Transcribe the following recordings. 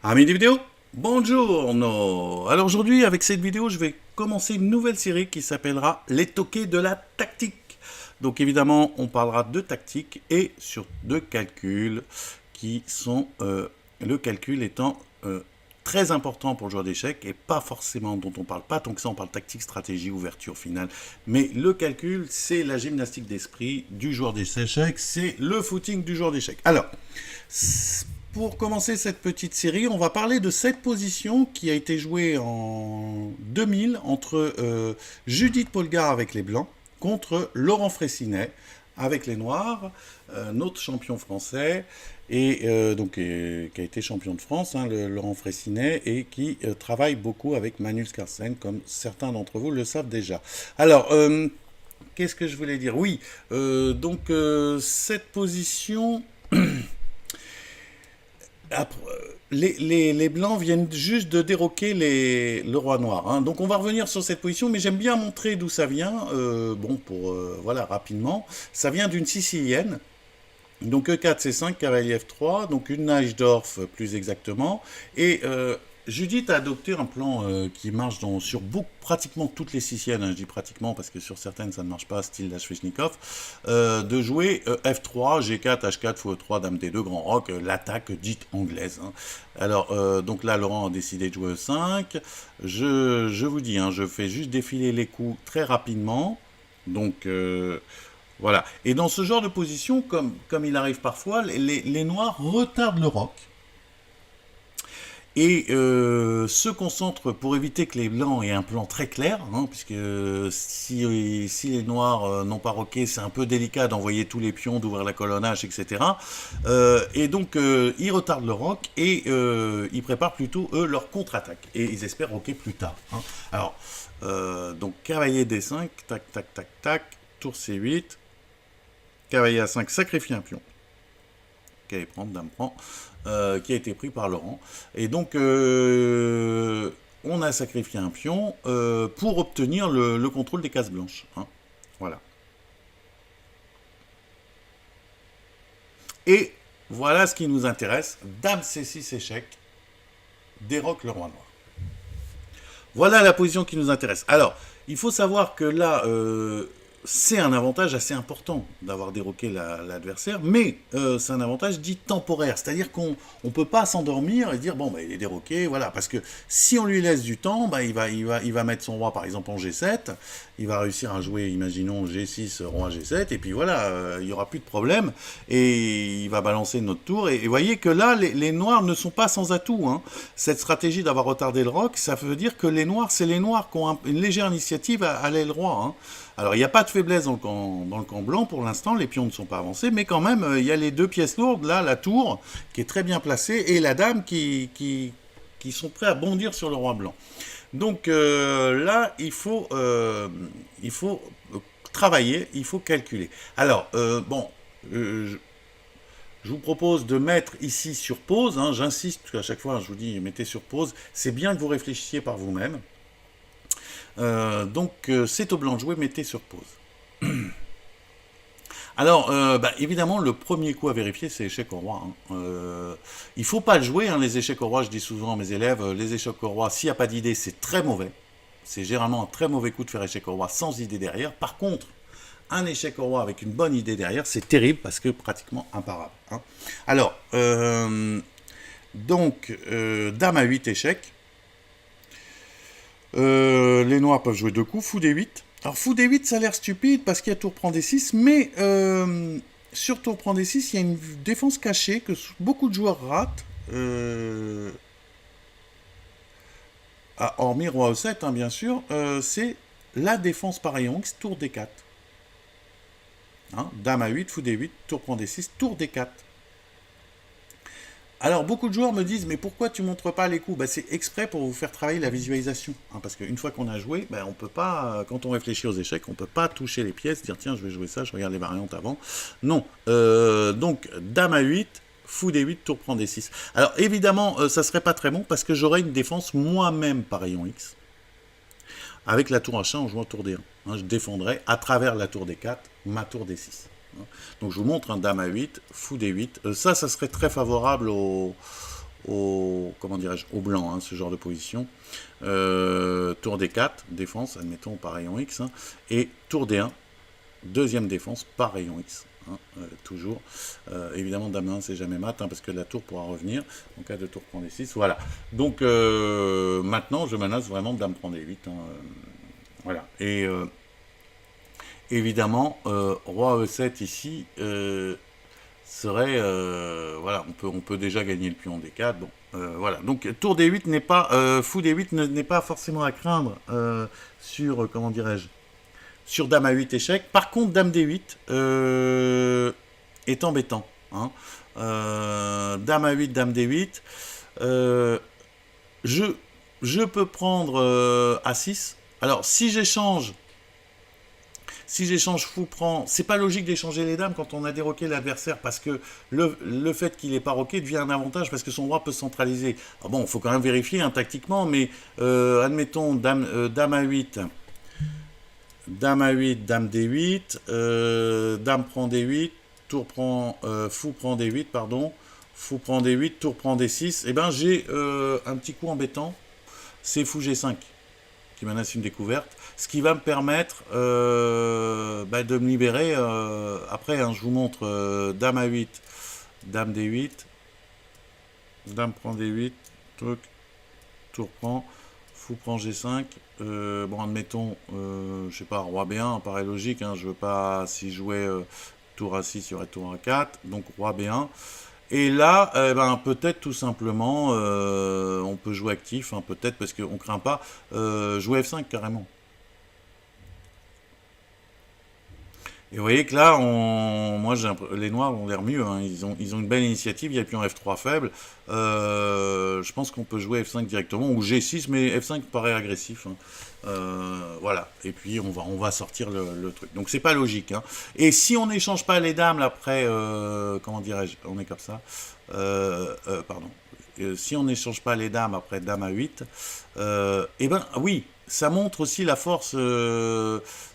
Amis des vidéos, bonjour. Alors aujourd'hui, avec cette vidéo, je vais commencer une nouvelle série qui s'appellera Les toqués de la tactique. Donc évidemment, on parlera de tactique et sur de calculs qui sont le calcul étant très important pour le joueur d'échecs et pas forcément dont on parle pas tant que ça, on parle tactique, stratégie, ouverture finale. Mais le calcul, c'est la gymnastique d'esprit du joueur d'échecs, c'est le footing du joueur d'échecs. Alors, pour commencer cette petite série, on va parler de cette position qui a été jouée en 2000 entre Judith Polgar avec les Blancs contre Laurent Fraissinet avec les Noirs, notre champion français, et qui a été champion de France, hein, Laurent Fraissinet, et qui travaille beaucoup avec Magnus Carlsen, comme certains d'entre vous le savent déjà. Alors, qu'est-ce que je voulais dire? Oui, cette position... Les blancs viennent juste de déroquer le roi noir, hein. Donc on va revenir sur cette position, mais j'aime bien montrer d'où ça vient. Voilà, rapidement. Ça vient d'une sicilienne. Donc E4, C5, cavalier F3, donc une Najdorf plus exactement. Et Judith a adopté un plan qui marche sur pratiquement toutes les siciliennes, hein, je dis pratiquement parce que sur certaines ça ne marche pas, style la Svechnikov, de jouer F3, G4, H4, Fou E3, Dame D2, Grand Rock, l'attaque dite anglaise, hein. Alors, donc là, Laurent a décidé de jouer E5. Je vous dis, hein, je fais juste défiler les coups très rapidement. Donc, voilà. Et dans ce genre de position, comme il arrive parfois, les noirs retardent le roc et se concentrent pour éviter que les blancs aient un plan très clair, hein, puisque si les noirs n'ont pas roqué, c'est un peu délicat d'envoyer tous les pions, d'ouvrir la colonne H, etc. Et donc ils retardent le roc et ils préparent plutôt eux leur contre-attaque et ils espèrent roquer plus tard, hein. Alors donc cavalier D5, tac tac tac tac, tour C8, cavalier A5 sacrifie un pion. Cavalier prend, dame prend. Qui a été pris par Laurent. Et donc, on a sacrifié un pion pour obtenir le contrôle des cases blanches, hein. Voilà. Et voilà ce qui nous intéresse. Dame C6 échec, déroque le roi noir. Voilà la position qui nous intéresse. Alors, il faut savoir que là, c'est un avantage assez important d'avoir déroqué l'adversaire, mais c'est un avantage dit temporaire, c'est-à-dire qu'on ne peut pas s'endormir et dire bon bah, il est déroqué, voilà, parce que si on lui laisse du temps, bah, il va mettre son roi par exemple en G7, il va réussir à jouer, imaginons G6, roi G7, et puis voilà, il n'y aura plus de problème, et il va balancer notre tour, et voyez que là, les noirs ne sont pas sans atout, hein. Cette stratégie d'avoir retardé le roc, ça veut dire que c'est les noirs qui ont une légère initiative à l'aile roi, hein. Alors, il n'y a pas de faiblesse dans le camp blanc pour l'instant, les pions ne sont pas avancés, mais quand même, il y a les deux pièces lourdes, là, la tour, qui est très bien placée, et la dame qui sont prêts à bondir sur le roi blanc. Donc là, il faut travailler, il faut calculer. Alors, je vous propose de mettre ici sur pause, hein, j'insiste, parce qu'à chaque fois, je vous dis, mettez sur pause, c'est bien que vous réfléchissiez par vous-même. C'est au blanc de jouer, mettez sur pause. Alors, évidemment, le premier coup à vérifier, c'est échec au roi, hein. Il ne faut pas le jouer, hein, les échecs au roi, je dis souvent à mes élèves, les échecs au roi, s'il n'y a pas d'idée, c'est très mauvais. C'est généralement un très mauvais coup de faire échec au roi sans idée derrière. Par contre, un échec au roi avec une bonne idée derrière, c'est terrible parce que pratiquement imparable, hein. Alors, dame à 8 échecs. Les noirs peuvent jouer deux coups, fou D8. Alors fou D8, ça a l'air stupide parce qu'il y a tour prend D6, mais sur tour prend D6, il y a une défense cachée que beaucoup de joueurs ratent. Hormis roi E7, hein, bien sûr, c'est la défense par rayon X, tour D4. Hein, dame à 8, fou D8, tour prend D6, tour D4. Alors, beaucoup de joueurs me disent, mais pourquoi tu montres pas les coups? Bah, c'est exprès pour vous faire travailler la visualisation, hein, parce qu'une fois qu'on a joué, bah, on peut pas, quand on réfléchit aux échecs, on peut pas toucher les pièces, dire tiens, je vais jouer ça, je regarde les variantes avant. Non. Donc, dame à 8, fou D8, tour prend D6. Alors, évidemment, ça serait pas très bon, parce que j'aurais une défense moi-même par rayon X, avec la tour H1 en jouant tour D1. Hein, je défendrais à travers la tour D4, ma tour D6. Donc je vous montre un dame à 8, fou D8. Ça serait très favorable comment dirais-je, au blanc, hein, ce genre de position. Tour D4, défense, admettons par rayon X, hein, et tour D1, deuxième défense par rayon X. Hein, toujours. Évidemment, dame 1, c'est jamais mat, hein, parce que la tour pourra revenir. En cas de tour prend D6, voilà. Donc, maintenant, je menace vraiment dame prend D8. Hein, voilà. Et évidemment, roi E7 ici serait... voilà, on peut déjà gagner le pion D4. Bon, voilà. Donc, tour D8 n'est pas... fou D8 n'est pas forcément à craindre sur, comment dirais-je, sur dame A8 échec. Par contre, dame D8 est embêtant. Hein. Dame A8, dame D8. Je peux prendre A6. Alors, si j'échange fou prend, c'est pas logique d'échanger les dames quand on a déroqué l'adversaire, parce que le fait qu'il n'ait pas roqué devient un avantage parce que son roi peut se centraliser. Alors bon, il faut quand même vérifier hein, tactiquement, mais admettons dame A8. Dame A8, dame D8, dame prend D8, tour prend, fou prend D8, pardon, fou prend D8, tour prend D6, et ben j'ai un petit coup embêtant, c'est fou G5, qui menace une découverte, ce qui va me permettre de me libérer, après hein, je vous montre dame A8, dame D8, dame prend D8, truc, tour prend, fou prend G5, bon admettons, je sais pas, roi B1, paraît logique, hein, je veux pas, si je jouais tour A6, il y aurait tour A4, donc roi B1, et là, peut-être tout simplement, on peut jouer actif, hein, peut-être parce qu'on craint pas, jouer F5 carrément. Et vous voyez que là, moi, les noirs ont l'air mieux. Hein. Ils ont une belle initiative. Il y a plus un F3 faible. Je pense qu'on peut jouer F5 directement ou G6, mais F5 paraît agressif. Hein. Voilà. Et puis on va sortir le truc. Donc c'est pas logique. Hein. Et si on n'échange pas les dames après, comment dirais-je, on est comme ça. Pardon. Si on n'échange pas les dames après dame A8, eh ben oui, ça montre aussi la force.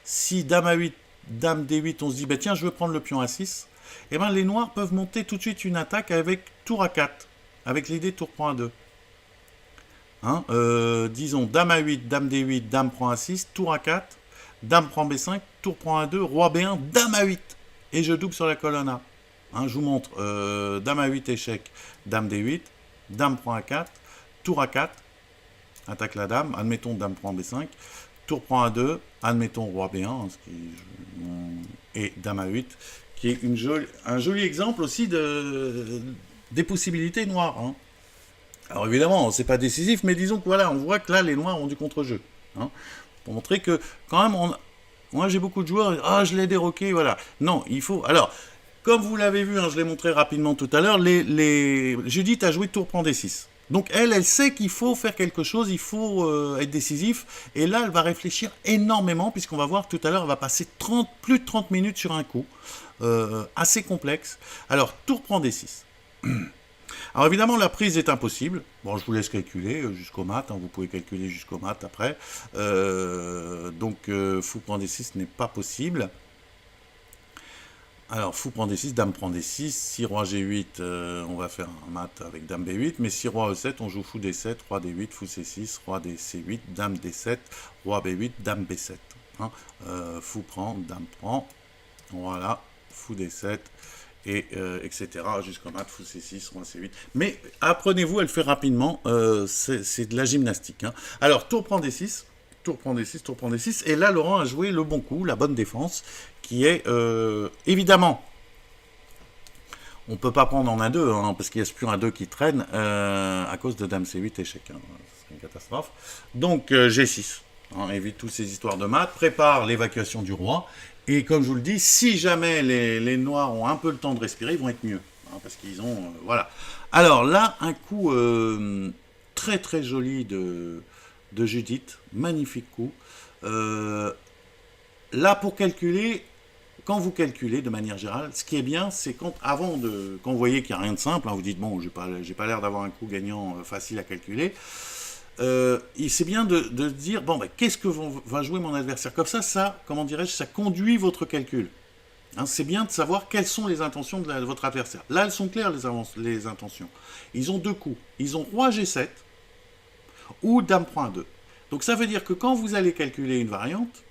Si dame A8 dame D8, on se dit, bah tiens, je veux prendre le pion A6, et bien les noirs peuvent monter tout de suite une attaque avec tour A4, avec l'idée tour prend A2. Hein, disons, dame A8, dame D8, dame prend A6, tour A4, dame prend B5, tour prend A2, roi B1, dame A8, et je double sur la colonne A. Hein, je vous montre, dame A8 échec, dame D8, dame prend A4, tour A4, attaque la dame, admettons dame prend B5, tour prend A2, admettons roi B1, hein, et dame A8, qui est un joli exemple aussi des possibilités noires. Hein. Alors évidemment, c'est pas décisif, mais disons que voilà, on voit que là, les noirs ont du contre-jeu. Hein, pour montrer que, quand même, moi j'ai beaucoup de joueurs, je l'ai déroqué, voilà. Non, il faut... Alors, comme vous l'avez vu, hein, je l'ai montré rapidement tout à l'heure, Judith a joué tour prend D6. Donc elle sait qu'il faut faire quelque chose, il faut être décisif, et là elle va réfléchir énormément, puisqu'on va voir tout à l'heure, elle va passer plus de 30 minutes sur un coup, assez complexe. Alors, tour prend D6. Alors évidemment, la prise est impossible, bon je vous laisse calculer jusqu'au mat, hein, vous pouvez calculer jusqu'au mat après, donc fou prend D6 n'est pas possible. Alors, fou prend D6, dame prend D6, si roi G8, on va faire un mat avec dame B8, mais si roi E7, on joue fou D7, roi D8, fou C6, roi C8, dame D7, roi B8, dame B7. Hein. Fou prend, dame prend, voilà, fou D7, et etc. jusqu'au mat, fou C6, roi C8. Mais apprenez-vous à le faire rapidement, c'est de la gymnastique. Hein. Alors, tour prend D6, tour prend D6, tour prend D6, et là, Laurent a joué le bon coup, la bonne défense, qui est, évidemment, on ne peut pas prendre en A2, hein, parce qu'il y a ce pion A2 qui traîne, à cause de dame C8 échec. Hein, c'est une catastrophe. Donc, G6, hein, évite toutes ces histoires de maths, prépare l'évacuation du roi, et comme je vous le dis, si jamais les noirs ont un peu le temps de respirer, ils vont être mieux, hein, parce qu'ils ont... voilà. Alors là, un coup très très joli de Judith, magnifique coup. Là, pour calculer... Quand vous calculez de manière générale, ce qui est bien, c'est quand vous voyez qu'il n'y a rien de simple, hein, vous dites, bon, j'ai pas l'air d'avoir un coup gagnant facile à calculer, c'est bien de dire, bon, qu'est-ce que va jouer mon adversaire? Comme ça, comment dirais-je, ça conduit votre calcul. Hein, c'est bien de savoir quelles sont les intentions de votre adversaire. Là, elles sont claires, les intentions. Ils ont deux coups. Ils ont roi G7 ou dame prend 2. Donc ça veut dire que quand vous allez calculer une variante,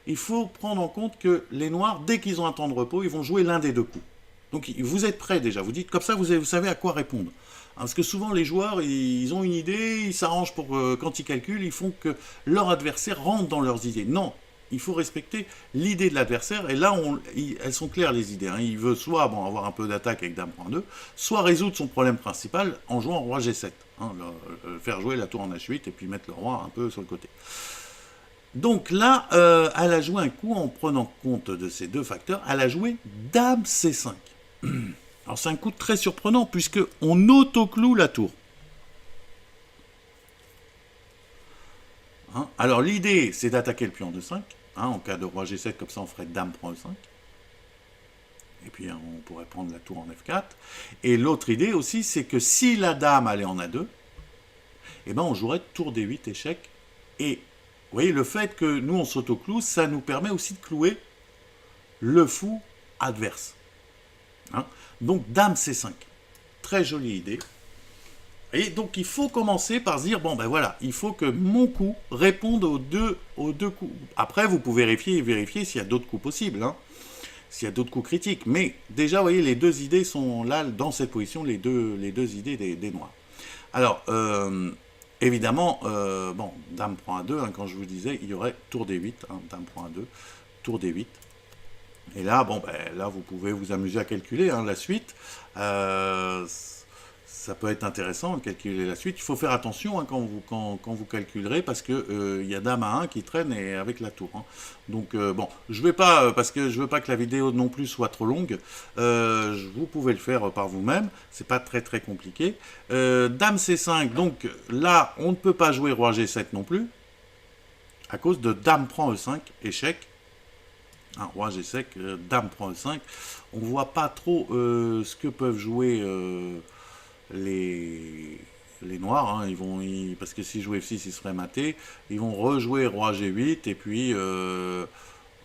il faut prendre en compte que les noirs, dès qu'ils ont un temps de repos, ils vont jouer l'un des deux coups. Donc vous êtes prêts déjà, vous dites comme ça, vous savez à quoi répondre. Parce que souvent les joueurs, ils ont une idée, ils s'arrangent pour quand ils calculent, ils font que leur adversaire rentre dans leurs idées. Non, il faut respecter l'idée de l'adversaire, et là, elles sont claires les idées. Hein. Il veut soit avoir un peu d'attaque avec dame prend 2, soit résoudre son problème principal en jouant roi G7. Hein, faire jouer la tour en H8 et puis mettre le roi un peu sur le côté. Donc là, elle a joué un coup en prenant compte de ces deux facteurs, elle a joué dame C5. Alors c'est un coup très surprenant puisque on auto-cloue la tour. Hein, alors l'idée c'est d'attaquer le pion de 5. Hein, en cas de roi G7, comme ça on ferait dame prend E5. Et puis on pourrait prendre la tour en F4. Et l'autre idée aussi c'est que si la dame allait en A2, eh ben on jouerait tour D8 échec. Et vous voyez, le fait que nous on s'auto-cloue, ça nous permet aussi de clouer le fou adverse. Hein, donc dame C5. Très jolie idée. Et donc il faut commencer par se dire, bon ben voilà, il faut que mon coup réponde aux deux coups. Après vous pouvez vérifier s'il y a d'autres coups possibles, hein, s'il y a d'autres coups critiques. Mais déjà, vous voyez, les deux idées sont là, dans cette position, les deux idées des noirs. Alors, évidemment, bon, dame prend A2, hein, quand je vous disais, il y aurait tour D8, hein, dame prend A2, tour D8. Et là, bon, ben, là, vous pouvez vous amuser à calculer hein, la suite. Ça peut être intéressant de calculer la suite. Il faut faire attention hein, quand vous calculerez parce que y a dame à 1 qui traîne et avec la tour. Hein. Donc bon, je vais pas parce que je veux pas que la vidéo non plus soit trop longue. Vous pouvez le faire par vous-même. C'est pas très très compliqué. Dame C5. Donc là, on ne peut pas jouer roi G7 non plus à cause de dame prend E5 échec. Un roi G5, dame prend E5. On voit pas trop ce que peuvent jouer les noirs, hein, parce que s'ils jouent F6, ils seraient matés. Ils vont rejouer roi G8, et puis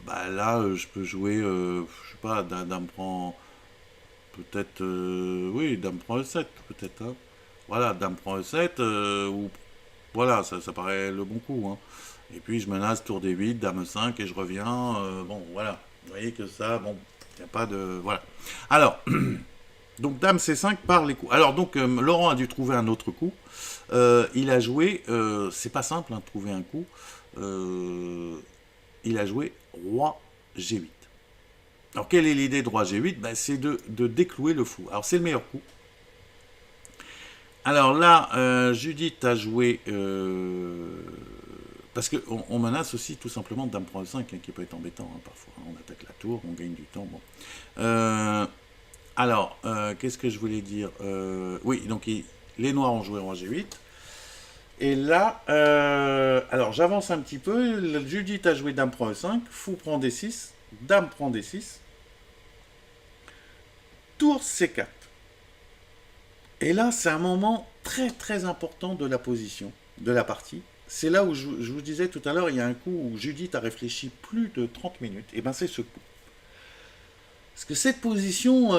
bah là, je peux jouer, je sais pas, dame prend, peut-être, oui, dame prend E7, peut-être. Hein. Voilà, dame prend E7, ou voilà, ça paraît le bon coup. Hein. Et puis je menace tour D8, dame E5, et je reviens. Bon, voilà, vous voyez que ça, bon, il n'y a pas de... Voilà. Alors... Donc dame C5 par les coups. Alors donc Laurent a dû trouver un autre coup. Il a joué, c'est pas simple hein, de trouver un coup. Il a joué roi G8. Alors quelle est l'idée de roi G8 ben, c'est de déclouer le fou. Alors c'est le meilleur coup. Alors là, Judith a joué... parce qu'on menace aussi tout simplement dame prend E5, hein, qui peut être embêtant hein, parfois. On attaque la tour, on gagne du temps. Bon. Alors, qu'est-ce que je voulais dire oui, donc les noirs ont joué roi G8. Et là, alors j'avance un petit peu. Judith a joué dame prend E5, fou prend D6, dame prend D6, tour C4. Et là, c'est un moment très très important de la position, de la partie. C'est là où je vous disais tout à l'heure, il y a un coup où Judith a réfléchi plus de 30 minutes. Et bien c'est ce coup. Parce que cette position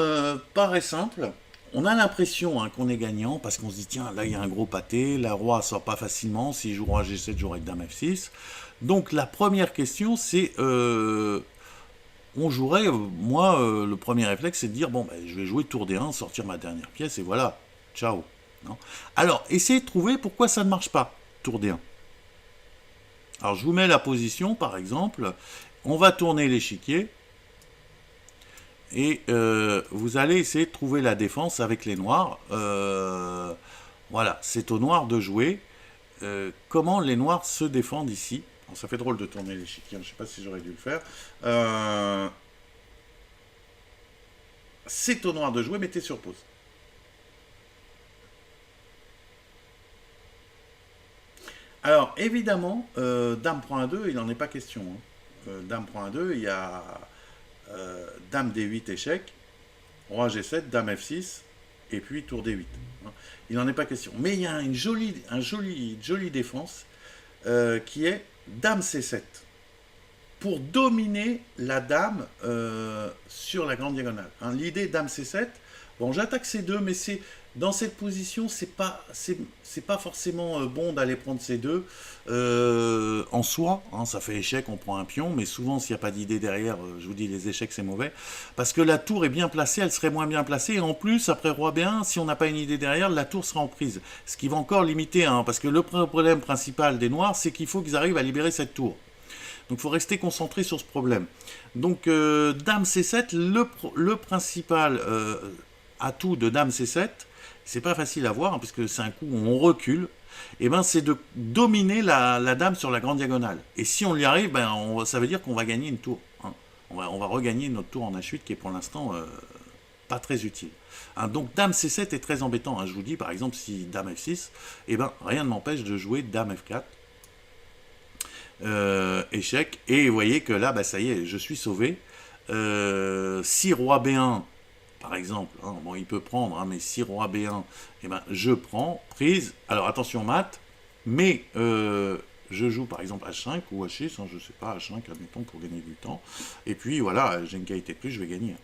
paraît simple. On a l'impression hein, qu'on est gagnant parce qu'on se dit tiens, là il y a un gros pâté, la roi sort pas facilement, si je joue roi G7, j'aurai dame F6. Donc la première question c'est, on jouerait, moi le premier réflexe c'est de dire bon ben, je vais jouer tour D1, sortir ma dernière pièce et voilà, ciao. Non. Alors essayez de trouver pourquoi ça ne marche pas, tour D1. Alors je vous mets la position par exemple, on va tourner l'échiquier. Et vous allez essayer de trouver la défense avec les noirs. Voilà, c'est aux noirs de jouer. Comment les noirs se défendent ici. Alors, ça fait drôle de tourner l'échiquier, je ne sais pas si j'aurais dû le faire. C'est aux noirs de jouer, mettez sur pause. Alors, évidemment, dame prend A2, il n'en est pas question. Hein. Dame prend A2, il y a... dame D8 échec, roi G7, dame F6, et puis tour D8. Il n'en est pas question. Mais il y a une jolie défense qui est dame C7. pour dominer la dame sur la grande diagonale. Hein, l'idée dame C7, bon j'attaque C2, mais c'est dans cette position, c'est pas forcément bon d'aller prendre C2 en soi. Hein, ça fait échec, on prend un pion, mais souvent s'il n'y a pas d'idée derrière, je vous dis les échecs c'est mauvais, parce que la tour est bien placée, elle serait moins bien placée, et en plus après roi B1, si on n'a pas une idée derrière, la tour sera en prise, ce qui va encore limiter, hein, parce que le problème principal des noirs, c'est qu'il faut qu'ils arrivent à libérer cette tour. Donc il faut rester concentré sur ce problème. Donc dame C7, le principal atout de dame C7, c'est pas facile à voir, hein, puisque c'est un coup où on recule, et ben c'est de dominer la dame sur la grande diagonale. Et si on y arrive, ben ça veut dire qu'on va gagner une tour. Hein. On va regagner notre tour en H8 qui est pour l'instant pas très utile. Hein, donc dame C7 est très embêtant. Hein. Je vous dis par exemple si dame F6, et ben rien ne m'empêche de jouer dame F4. Échec, et vous voyez que là, bah, ça y est, je suis sauvé. Si roi B1, par exemple, hein, bon, il peut prendre, hein, mais si roi B1, eh ben, je prends, prise, alors attention mat, mais je joue par exemple H5 ou H6, hein, je sais pas, H5, admettons, pour gagner du temps, et puis voilà, j'ai une qualité de plus, je vais gagner.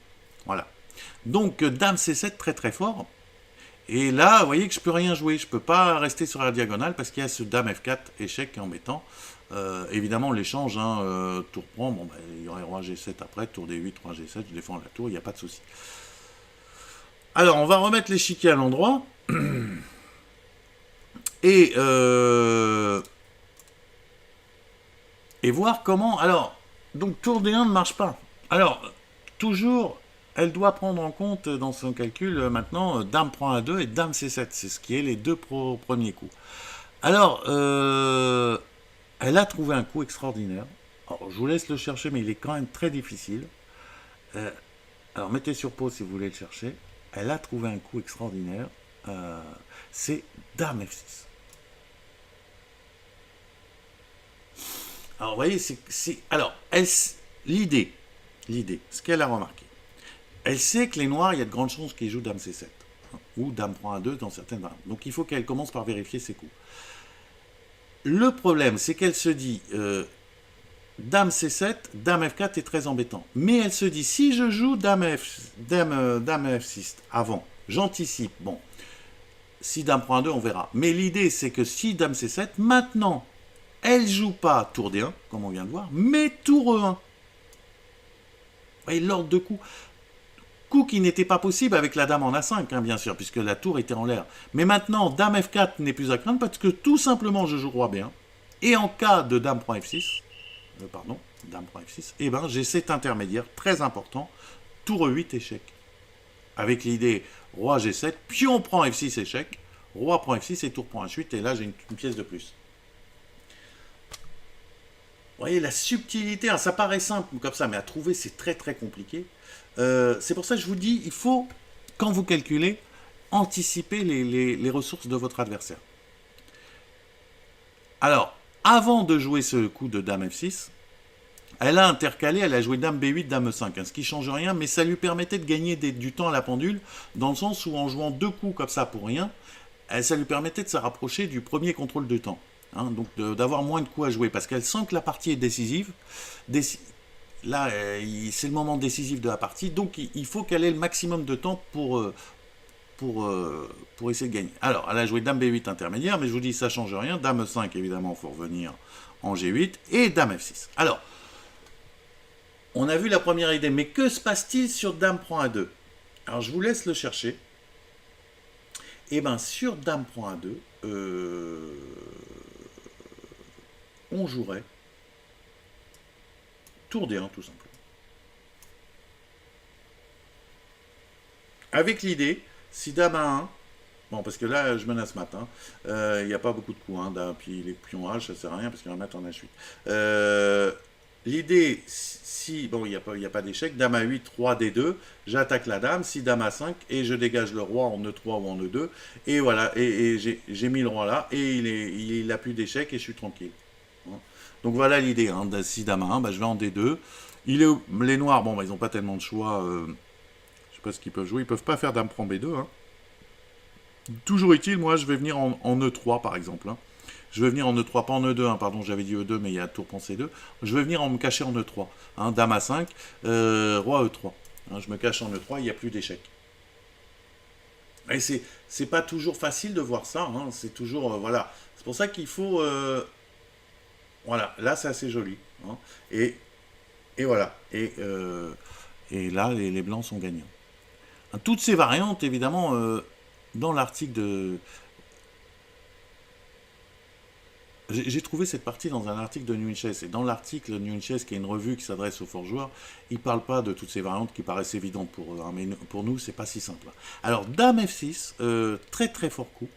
Voilà. Donc, dame C7, très très fort. Et là, vous voyez que je peux rien jouer, je peux pas rester sur la diagonale parce qu'il y a ce dame F4 échec qui est embêtant. Évidemment, l'échange, hein, tour prend, bon, bah, il y aurait roi G7 après, tour D8, roi G7, je défends la tour, il n'y a pas de souci. Alors, on va remettre l'échiquier à l'endroit. Et voir comment... Alors, donc tour D1 ne marche pas. Alors, toujours... Elle doit prendre en compte dans son calcul maintenant dame prend A2 et dame C7. C'est ce qui est les deux premiers coups. Alors, elle a trouvé un coup extraordinaire. Alors, je vous laisse le chercher, mais il est quand même très difficile. Alors, mettez sur pause si vous voulez le chercher. Elle a trouvé un coup extraordinaire. C'est dame F6. Alors, vous voyez, alors, l'idée, ce qu'elle a remarqué, elle sait que les noirs, il y a de grandes chances qu'ils jouent dame C7. Hein, ou dame prend A2 dans certaines variantes. Donc il faut qu'elle commence par vérifier ses coups. Le problème, c'est qu'elle se dit, dame C7, dame F4 est très embêtant. Mais elle se dit, si je joue dame F6 avant, j'anticipe, bon, si dame prend A2, on verra. Mais l'idée, c'est que si dame C7, maintenant, elle joue pas tour D1, comme on vient de voir, mais tour E1. Vous voyez, l'ordre de coups... Coup qui n'était pas possible avec la dame en A5, hein, bien sûr, puisque la tour était en l'air. Mais maintenant, dame F4 n'est plus à craindre parce que tout simplement, je joue roi B1. Et en cas de dame prend F6, dame prend F6, eh ben, j'ai cet intermédiaire très important, tour E8 échec. Avec l'idée roi G7, pion prend F6 échec, roi prend F6 et tour prend H8, et là j'ai une pièce de plus. Vous voyez la subtilité, hein, ça paraît simple comme ça, mais à trouver c'est très très compliqué. C'est pour ça que je vous dis, il faut, quand vous calculez, anticiper les ressources de votre adversaire. Alors, avant de jouer ce coup de dame F6, elle a intercalé, elle a joué dame B8, dame E5, hein, ce qui ne change rien, mais ça lui permettait de gagner du temps à la pendule, dans le sens où en jouant deux coups comme ça pour rien, ça lui permettait de se rapprocher du premier contrôle de temps. Hein, donc d'avoir moins de coups à jouer, parce qu'elle sent que la partie est décisive. Là, c'est le moment décisif de la partie, donc il faut qu'elle ait le maximum de temps pour essayer de gagner. Alors, elle a joué dame B8 intermédiaire, mais je vous dis, ça ne change rien. Dame E5, évidemment, il faut revenir en G8, et dame F6. Alors, on a vu la première idée, mais que se passe-t-il sur dame prend A2? Alors, je vous laisse le chercher. Et bien, sur dame prend A2, on jouerait tour D1 tout simplement. Avec l'idée, si dame A1, bon parce que là je menace mat, il n'y a pas beaucoup de coups, hein, puis les pions H ça sert à rien parce qu'il va mettre en H8. L'idée, si, bon il n'y a pas d'échec, dame A8, roi D2, j'attaque la dame, si dame A5, et je dégage le roi en E3 ou en E2, et voilà, et j'ai mis le roi là, et il n'a plus d'échec et je suis tranquille. Donc voilà l'idée, hein, si dame A1, bah, je vais en D2. Les noirs, bon, bah, ils n'ont pas tellement de choix. Je ne sais pas ce qu'ils peuvent jouer. Ils ne peuvent pas faire dame prend B2. Hein. Toujours utile, moi, je vais venir en E3, par exemple. Hein. Je vais venir en E3, pas en E2, hein, pardon, j'avais dit E2, mais il y a tour pensée 2. Je vais venir en me cacher en E3. Hein, dame A5, roi E3. Hein, je me cache en E3, il n'y a plus d'échec. Et c'est pas toujours facile de voir ça, hein, c'est toujours, voilà. C'est pour ça qu'il faut, voilà, là c'est assez joli. Hein, et, et voilà. Et là, les blancs sont gagnants. Hein, toutes ces variantes, évidemment, dans l'article de, j'ai trouvé cette partie dans un article de New Chess. Et dans l'article de New Chess, qui est une revue qui s'adresse aux forts joueurs, il ne parle pas de toutes ces variantes qui paraissent évidentes pour eux. Hein, mais pour nous, c'est pas si simple. Alors, Dame F6, très très fort coup.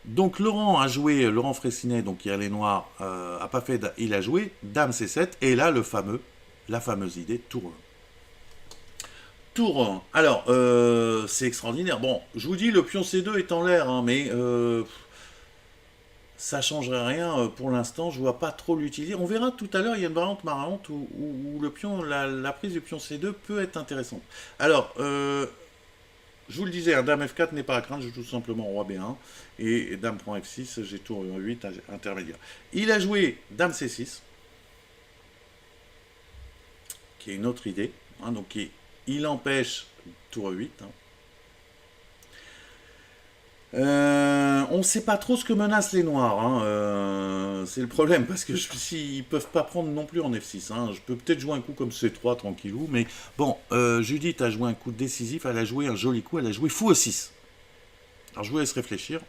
Donc Laurent a joué, Laurent Fraissinet, donc qui a les noirs, a pas fait, il a joué Dame C7, et là la fameuse idée, tour 1. Tour 1. Alors, c'est extraordinaire. Bon, je vous dis, le pion C2 est en l'air, hein, mais ça changerait rien pour l'instant, je vois pas trop l'utiliser. On verra tout à l'heure, il y a une variante marrante où le pion, la prise du pion C2 peut être intéressante. Alors, je vous le disais, un dame F4 n'est pas à craindre, je joue tout simplement roi B1 et dame prend F6, j'ai tour 8 intermédiaire. Il a joué dame C6, qui est une autre idée, hein, donc il empêche tour 8. Hein. On ne sait pas trop ce que menacent les noirs. Hein. C'est le problème, parce que s'ils peuvent pas prendre non plus en F6. Hein. Je peux peut-être jouer un coup comme C3 tranquillou, mais bon, Judith a joué un coup décisif, elle a joué un joli coup, elle a joué fou E6. Alors je vous laisse réfléchir.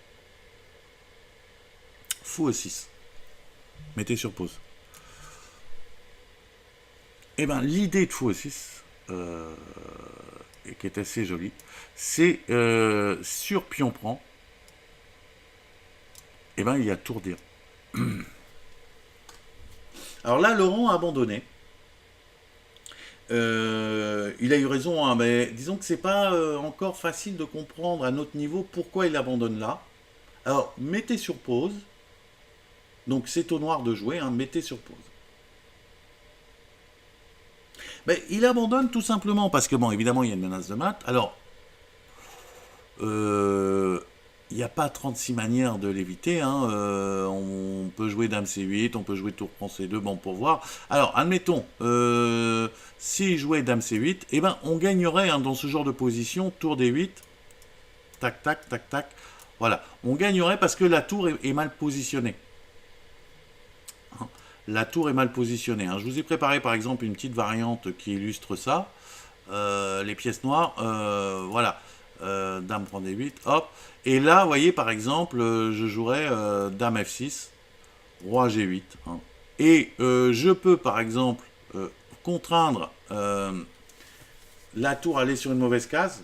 Fou E6. Mettez sur pause. Eh bien, l'idée de fou E6, qui est assez jolie, c'est sur pion prend, eh ben, il y a tour D1. Alors là, Laurent a abandonné. Il a eu raison, hein, mais disons que c'est pas encore facile de comprendre à notre niveau pourquoi il abandonne là. Alors, mettez sur pause. Donc, c'est au noir de jouer, hein, mettez sur pause. Mais il abandonne tout simplement parce que, bon, évidemment, il y a une menace de mat. Alors, il n'y a pas 36 manières de l'éviter. Hein. On peut jouer dame C8, on peut jouer tour prend C2, bon, pour voir. Alors, admettons, s'il jouait dame C8, eh ben, on gagnerait hein, dans ce genre de position, tour D8, tac, tac, tac, tac. Voilà, on gagnerait parce que la tour est mal positionnée. Hein. La tour est mal positionnée. Hein. Je vous ai préparé par exemple une petite variante qui illustre ça. Les pièces noires, voilà. Dame prend D8, hop. Et là, vous voyez, par exemple, je jouerais Dame F6, Roi G8. Hein. Et je peux, par exemple, contraindre la tour à aller sur une mauvaise case,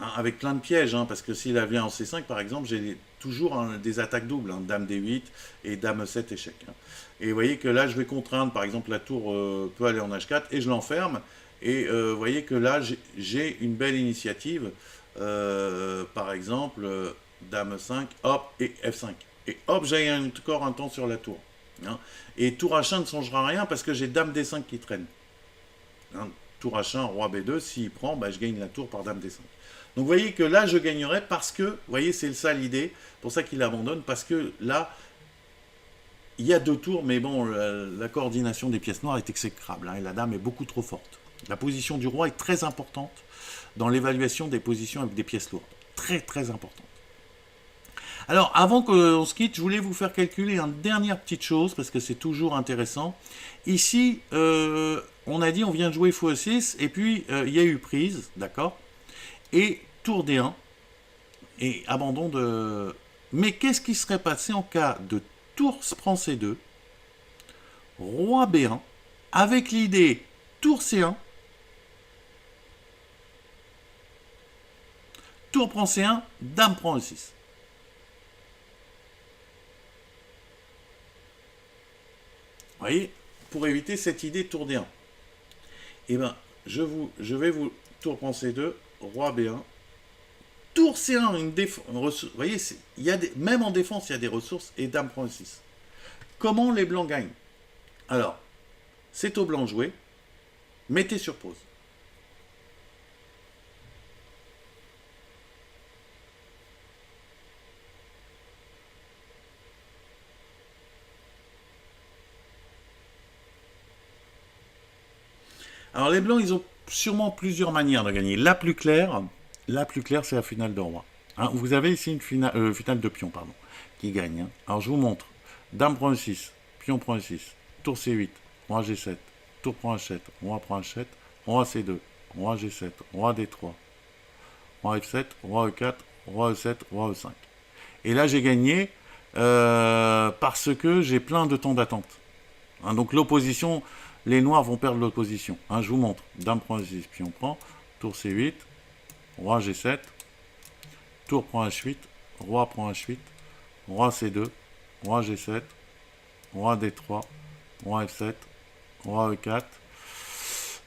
hein, avec plein de pièges, hein, parce que s'il vient en C5, par exemple, j'ai toujours hein, des attaques doubles, hein, Dame D8 et Dame 7 échec. Hein. Et vous voyez que là, je vais contraindre, par exemple, la tour peut aller en H4, et je l'enferme. Et vous voyez que là, j'ai une belle initiative. Par exemple, Dame 5, hop, et F5. Et hop, j'ai encore un temps sur la tour. Hein. Et tour H1 ne changera rien parce que j'ai Dame D5 qui traîne. Hein. Tour H1, Roi B2, s'il prend, bah, je gagne la tour par Dame D5. Donc vous voyez que là, je gagnerais parce que, vous voyez, c'est ça l'idée, pour ça qu'il abandonne, parce que là, il y a deux tours, mais bon, la coordination des pièces noires est exécrable, hein, et la dame est beaucoup trop forte. La position du roi est très importante dans l'évaluation des positions avec des pièces lourdes. Très très importante. Alors, avant qu'on se quitte, je voulais vous faire calculer une dernière petite chose, parce que c'est toujours intéressant. Ici, on a dit on vient de jouer x6, et puis il y a eu prise, d'accord, et tour D1, et abandon de... Mais qu'est-ce qui serait passé en cas de tour prend C2, roi B1, avec l'idée tour C1, tour prend C1, dame prend E6. Vous voyez, pour éviter cette idée tour D1. Eh bien, je vais vous tour prend C2, roi B1, tour C1, une défense. Vous voyez, même en défense, il y a des ressources, et dame prend E6. Comment les blancs gagnent? Alors, c'est au blanc de jouer, mettez sur pause. Alors les blancs, ils ont sûrement plusieurs manières de gagner. La plus claire, c'est la finale de roi. Hein, vous avez ici une finale de pion, pardon, qui gagne. Hein. Alors je vous montre. Dame prend E6, pion prend E6, tour C8, roi G7, tour prend H7, roi prend H7, roi C2, roi G7, roi D3, roi F7, roi E4, roi E7, roi E5. Et là j'ai gagné parce que j'ai plein de temps d'attente. Hein, donc l'opposition, les noirs vont perdre l'opposition. Hein, je vous montre. Dame prend E6, pion prend, tour C8, roi G7, tour prend H8, roi prend H8, roi C2, roi G7, roi D3, roi F7, roi E4.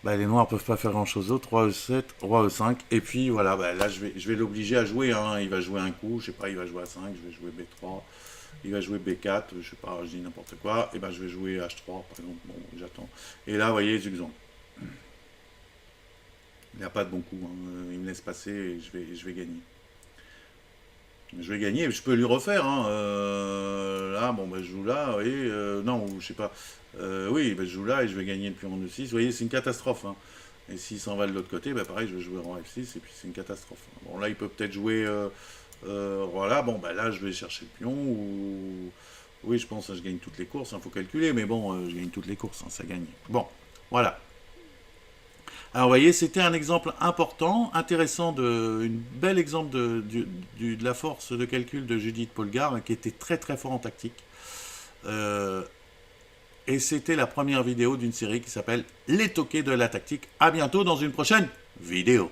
Bah, les noirs ne peuvent pas faire grand chose d'autre. Roi E7, roi E5. Et puis voilà, bah, là je vais l'obliger à jouer. Hein. Il va jouer un coup, je sais pas, il va jouer A5, je vais jouer B3. Il va jouer B4, je sais pas, je dis n'importe quoi. Et ben je vais jouer H3 par exemple. Bon, j'attends. Et là, vous voyez, Zugzwang. Il n'y a pas de bon coup. Hein. Il me laisse passer et je vais gagner. Je vais gagner, je peux lui refaire. Hein. Là, bon, bah, je joue là, vous voyez. Non, je sais pas. Oui, bah, je joue là et je vais gagner le pion de 6. Vous voyez, c'est une catastrophe. Hein. Et s'il s'en va de l'autre côté, bah, pareil, je vais jouer roi F6 et puis c'est une catastrophe. Bon, là, il peut peut-être jouer voilà, bon, bah, là, je vais chercher le pion. Ou... Oui, je pense que je gagne toutes les courses. Il faut calculer, mais bon, je gagne toutes les courses, hein, ça gagne. Bon, voilà. Alors, vous voyez, c'était un exemple important, intéressant, un bel exemple de la force de calcul de Judith Polgar, qui était très très fort en tactique. Euh, et c'était la première vidéo d'une série qui s'appelle Les toqués de la tactique. À bientôt dans une prochaine vidéo.